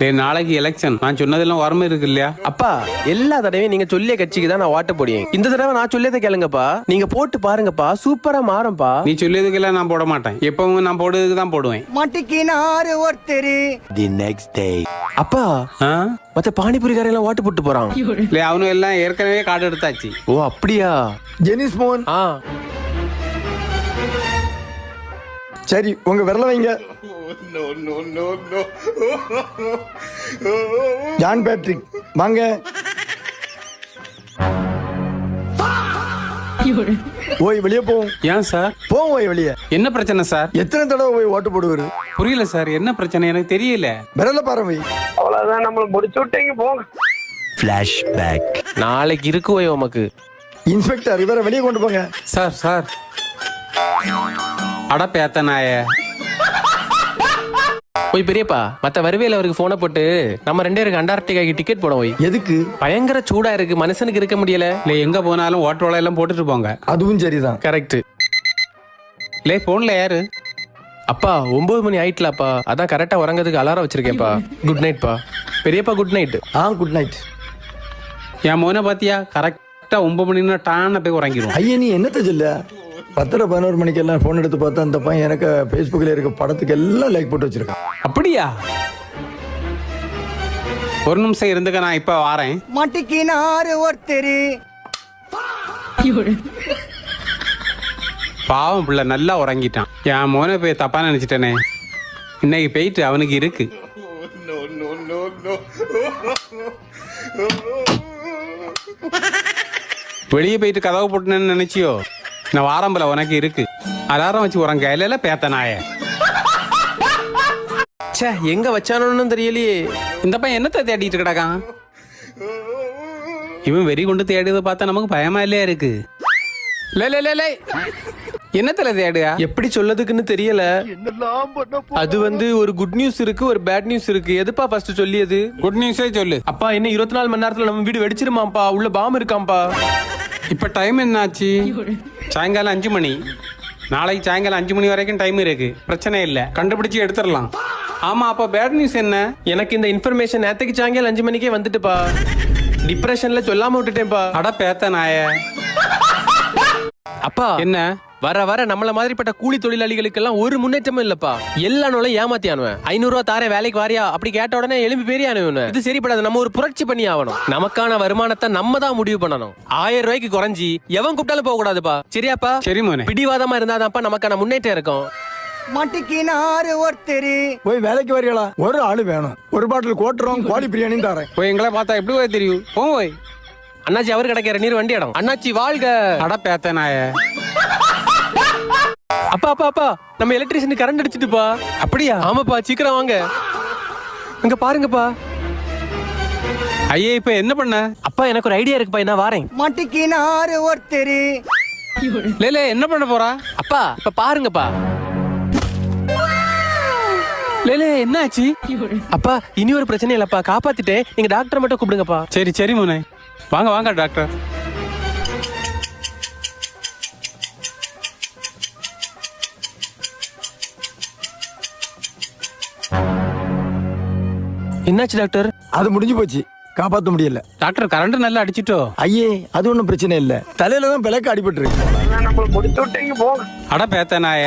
நாளைக்கு எலெக்ஷன், நான் சொன்னதெல்லாம் ஓர்மை இருக்கு இல்லையா? அப்பா எல்லா தடவையும் நீங்க சொல்லிய கட்சிக்கு தான் நான் ஓட்டு போடுவேன். இந்த தடவை நான் சொல்லியதை கேளுங்கப்பா, நீங்க போட்டு பாருங்கப்பா, சூப்பரா மாறும்பா. நீ சொல்லியதுக்கெல்லாம் நான் போட மாட்டேன், எப்பவும் நான் போடுறதுக்கு தான் போடுவேன். மாட்டிக்கினாரு ஒருத்தரு. The next day. அப்பா மத்த பானிபுரிக்காரெல்லாம் ஓட்டு போட்டு போறான். இல்லை, அவனும் எல்லாம் ஏற்கனவே கார்டு எடுத்தாச்சு. ஓ அப்படியா? ஜெனிஸ் மோகன். சரி, உங்க விரல வைங்க. ஜான் பேட்ரிக் வாங்க. ஓய் வெளியே போவோம். ஏன் சார்? போவோம் ஓய் வெளியே. என்ன பிரச்சனை சார்? எத்தனை தடவை போய் ஓட்டு போடுவாரு? புரியல சார், என்ன பிரச்சனை எனக்கு தெரியல. விரல பாரு வை. அவ்வளவுதான், நம்மள முடிச்சு விட்டீங்க போங்க. Flashback. நாளைக்கு இருக்கு ஓய் உமக்கு. இன்ஸ்பெக்டர் இவரை வெளியே கொண்டு போங்க. சார் சார், அட பேத்த நாய. போய் பெரியப்பா, மத்த வருவேல அவருக்கு போனை போட்டு நம்ம 2 பேருக்கு அண்டார்டிகாக்கு டிக்கெட் போட போய். எதுக்கு? பயங்கர சூடா இருக்கு, மனுஷனுக்கு இருக்க முடியல. இல்லை, எங்க போனாலும் ஓட்டோல எல்லாம் போட்டுட்டு போங்க. அதுவும் சரிதான். கரெக்ட். இல்லை, போன்ல யாரு? அப்பா 9 மணி ஆயிட்டலாப்பா, அதான் கரெக்டா உறங்கிறதுக்கு அலாரம் வச்சிருக்கேன்ப்பா. குட் நைட் பா. பெரியப்பா குட் நைட். Good night. என் மோனை பாத்தியா, கரெக்டா 9 மணின்னா டான போய் உறங்கிடுவோம். ஐயா நீ என்னத்த சொல்ல? 10-11 மணிக்கு எல்லாம் போன் எடுத்து பார்த்தா அந்த பையன் எனக்கு Facebookல இருக்க படத்துக்கு எல்லாம் லைக் போட்டு வச்சிருக்கான். அப்படியா? ஒரு நிமிஷம் இருந்துக்க, நான் இப்ப வாரேன். மாட்டிக்கினாரு ஒருத்தரு. பாவம் பிள்ளை நல்லா உறங்கிட்டான். என் மோனை போய் தப்பா நினைச்சிட்டேனே. இன்னைக்கு போயிட்டு அவனுக்கு இருக்கு. வெளியே போயிட்டு கதவு போட்டுனேன்னு நினைச்சியோ? நான் வாரம்பல, உனக்கு இருக்கு. அலாரம் வச்சு உறங்க இல்ல பேத்த நாய. ச்சே, எங்க வச்சானோன்னு தெரியலையே. இந்த பையன் என்னத்தை தேடிட்டு கிடக்கான்? இவன் வெறி கொண்டு தேடுறத பார்த்தா நமக்கு பயமா இல்லையா இருக்கு. என்னத்துல தேடுயா? எப்படி சொல்லதுக்குன்னு தெரியல. அது ஒரு குட் நியூஸ் இருக்கு, ஒரு பேட் நியூஸ் இருக்கு. எதுப்பா ஃபர்ஸ்ட் சொல்லியது? குட் நியூஸே சொல்லு. அப்பா இன்னும் 24 மணி நேரத்துல நம்ம வீடு வெடிச்சிருமாப்பா, உள்ள பாம்பு இருக்காம்பா. இப்ப டைம் என்னாச்சு? சாயங்காலம் 5 மணி. நாளைக்கு சாயங்காலம் 5 மணி வரைக்கும் டைம் இருக்கு. பிரச்சனை இல்ல, கண்டுபிடிச்சு எடுத்துடலாம். ஆமா, அப்ப பேட் நியூஸ் என்ன? எனக்கு இந்த இன்ஃபர்மேஷன் நேத்துக்கு சாயங்காலம் 5 மணிக்கே வந்துட்டுப்பா. டிப்ரெஷன்ல சொல்லாம விட்டுட்டேன்ப்பா. அட பேத்த நாய. அப்பா என்ன? வர வர நம்மள மாதிரிப்பட்ட கூலி தொழிலாளிகளுக்கெல்லாம் ஒரு முன்னேற்றமும் இல்லப்பா. எல்லா நாளும் ஏமாத்தியானுவன். 500 ரூபா தாரே வேலைக்கு வாரியா அப்படி கேட்ட உடனே எழும்பி பேரியானுவன். இது சரிப்படாது, நம்ம ஒரு புரட்சி பண்ணி ஆகணும். நமக்கான வருமானத்தை நம்ம தான் முடிவு பண்ணணும். 1000 ரூபாய்க்கு குறைஞ்சி எவன் கூப்பிட்டாலும் போக கூடாதுப்பா. சரியாப்பா? சரி மோனே. பிடிவாதமா இருந்தாதான்ப்பா நமக்கான முன்னேற்றம் இருக்கும். மாட்டிக்கினாரு ஒருத்தரு. போய் வேலைக்கு வரீங்களா? ஒரு ஆளு வேணும். ஒரு பாட்டில் கோட்டுறோம், கோழி பிரியாணியும் தரேன். போய் எங்களை பார்த்தா எப்படி போய் தெரியும்? போய் அண்ணாச்சி அவர் கிடைக்கிற நீர் வண்டி இடம். அண்ணாச்சி வாழ்க. அட பேத்த நாய. அப்பா அப்பா அப்பா, நம்ம எலக்ட்ரிஷியன் கரண்ட் அடிச்சிட்டுப்பா. அப்படியா? ஆமாப்பா, சீக்கிரம் வாங்க. அங்க பாருங்கப்பா. ஐயே, இப்ப என்ன பண்ண? அப்பா எனக்கு ஒரு ஐடியா இருக்குப்பா, நான் வாரேன். மாட்டிக்கினாரு ஒருத்தரு. லே என்ன பண்ண போறா? அப்பா இப்ப பாருங்கப்பா. லே என்ன ஆச்சு? அப்பா இனி ஒரு பிரச்சனை இல்லப்பா, காப்பாத்திட்டேன். நீங்க டாக்டர் மட்டும் கூப்பிடுங்கப்பா. சரி சரி மோனே, வாங்க வாங்க டாக்டர். என்னாச்சு டாக்டர்? அது முடிஞ்சு போச்சு, காப்பாற்ற முடியல. டாக்டர் கரண்ட் நல்லா அடிச்சிட்டோ? ஐயே அது ஒன்றும் பிரச்சனை இல்லை, தலையில தான் பிளக்கு அடிபட்டு இருக்கு. அட பேத்த நாய.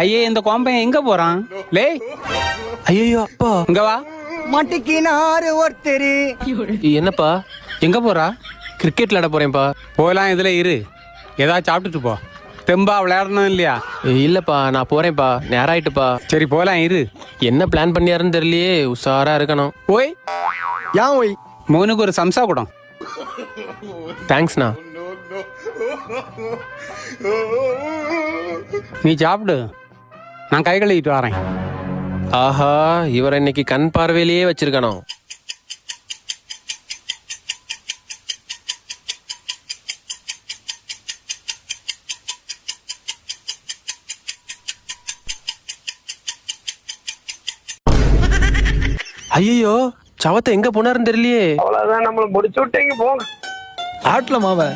ஐயே, இந்த கோம்பையன் எங்க போறான்? லே ஐயோ அப்பா, இங்க வா. மாட்டிக்கினாரு ஒருத்தரு. என்னப்பா? எங்க போறா? கிரிக்கெட் விளையாட போறேன்ப்பா. போலாம், இதுல இரு, ஏதாவது சாப்பிட்டுட்டு போ. தெம்பா விளையாடணும் இல்லையா? இல்லப்பா நான் போறேன்ப்பா, நேரம் ஆயிட்டுப்பா. சரி போலாம், இரு. என்ன பிளான் பண்ணியாருன்னு தெரியலையே, உஷாரா இருக்கணும். ஓய் ஏன் ஓய்? மோனுக்கு ஒரு சம்சா கூடம். தேங்க்ஸ்ண்ணா. நீ சாப்பிடு, நான் கை கழுவிட்டு வரேன். ஆஹா, இவரை இன்னைக்கு கண் பார்வையிலேயே வச்சிருக்கணும். ஐயோ, சவத்தை எங்க போனாருன்னு தெரியலையே. அவ்வளவுதான், நம்மள முடிச்சு விட்டீங்க போங்க. ஆட்ல மாவ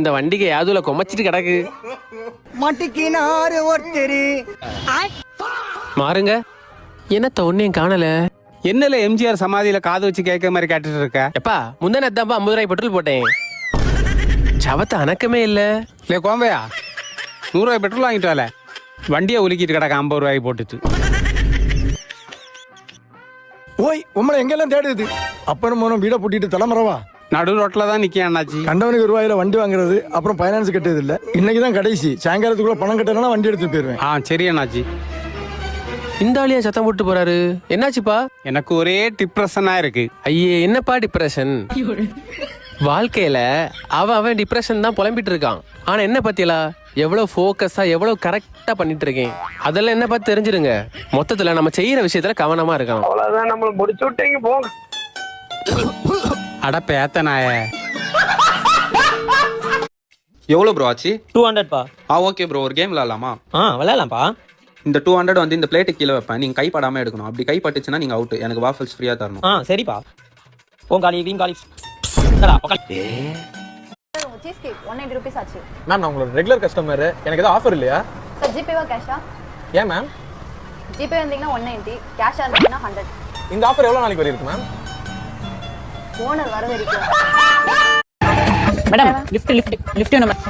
இந்த வண்டிக்கு யாதுல கொமச்சிட்டு கிடக்கு. மாட்டிக்கினாரு ஒருத்தரு மாறுங்க என்னத்த ஒன்னையும் காணல. என்னல எம்ஜிஆர் சமாதியில காது வச்சு கேட்க மாதிரி கேட்டுட்டு இருக்க? எப்பா முந்தானே தான்ப்பா 50 ரூபாய் பெட்ரோல் போட்டேன். சவத்த அணக்கமே இல்ல. இல்லை கோம்பையா 100 ரூபாய் பெட்ரோல் வாங்கிட்டு வரல, வண்டியை உலுக்கிட்டு கிடக்க 50 ரூபாய் போட்டுட்டு. ஓய் உம்மளை எங்கெல்லாம் தேடுது? அப்பனும் மோனும் வீடை பூட்டிட்டு தலைமறவா நடு ரோட்டில் தான் நிற்க அண்ணாச்சி. கண்டவனுக்கு ரூபாயில வண்டி வாங்குறது, அப்புறம் ஃபைனான்ஸ் கட்டுறது இல்ல. இன்னைக்கு தான் கடைசி, சாயங்காலத்துக்குள்ள பணம் கட்டலன்னா வண்டி எடுத்துட்டு போயிருவேன். ஆ சரி அண்ணாச்சி. இந்த ஆளியா சத்தம் போட்டு போறாரு, என்னாச்சுப்பா? எனக்கு ஒரே டிப்ரெஷனாக இருக்கு. ஐயே என்னப்பா டிப்ரெஷன்? வாழ்க்கையில அவன் டிப்ரெஷன் தான் புலம்பிட்டு இருக்கான். ஆனா என்ன பத்தியலா எவ்வளவு ஃபோக்கஸா எவ்வளவு கரெக்டா பண்ணிட்டு இருக்கேன். அதெல்லாம் என்ன பார்த்து தெரிஞ்சிருங்க. மொத்தத்துல நம்ம செய்யற விஷயத்துல கவனமா இருக்கணும். அவ்வளவுதான், நம்மள முடிச்சு விட்டீங்க போங்க. அட பேத்த நாய. எவ்வளோ ப்ரோ ஆச்சு? 200 பா. ஓகே ப்ரோ, ஒரு கேம் விளாடலாமா? விளையாடலாம்ப்பா. இந்த 200 வந்து இந்த பிளேட்டு கீழே வைப்பேன், நீங்கள் கை படாமல் எடுக்கணும். அப்படி கை பட்டுச்சுன்னா நீங்கள் அவுட். எனக்கு வாஃபல்ஸ் ஃப்ரீயாக தரணும். சரிப்பா. பொங்காலி வீங்காலி என்னடா பொங்காலி. சீஸ் கேக் 190 ரூபீஸ் ஆச்சு. மேம் நான் உங்களோட ரெகுலர் கஸ்டமர், எனக்கு ஏதாவது ஆஃபர் இல்லையா? சார் ஜிபேவா கேஷா? ஏன் மேம்? ஜிபே வந்தீங்கன்னா 190, கேஷா இருந்தீங்கன்னா 100. இந்த ஆஃபர் எவ்வளோ நாளைக்கு வரைக்கும் மேம்? ஓனர் வர வரைக்கும். மேடம் லிஃப்ட் வேணும் மேடம்.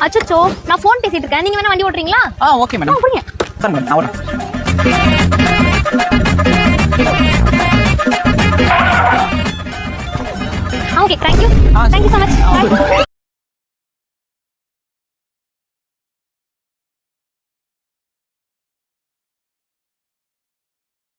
அச்சச்சோ, நான் ஃபோன் பேசிட்டு இருக்கேன், நீங்க வேணா வண்டி ஓட்டுறீங்களா? Okay madam. புரியுங்க சார் மேடம் நான் வரேன். Okay, thank you so much.